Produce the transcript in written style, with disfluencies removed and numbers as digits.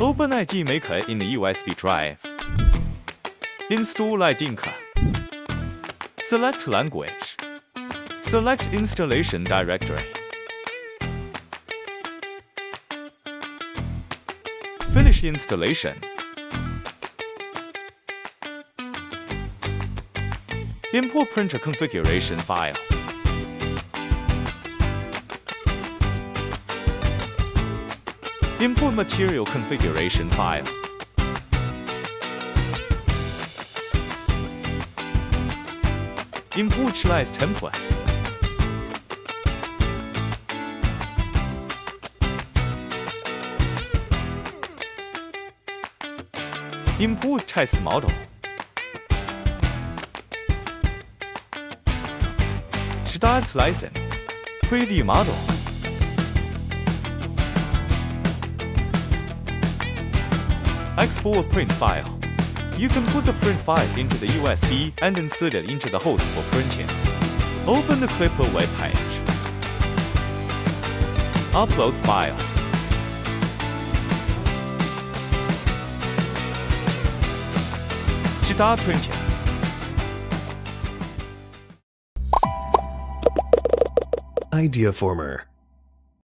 Open Ideamaker in the USB drive. Install Ideamaker. Select language. Select installation directory. Finish installation. Import printer configuration file. Import material configuration file. Import slice template. Import test model. Start slicing. Preview model. Export print file. You can put the print file into the USB and insert it into the host for printing. Open the Klipper web page. Upload file. Start printing. Ideaformer.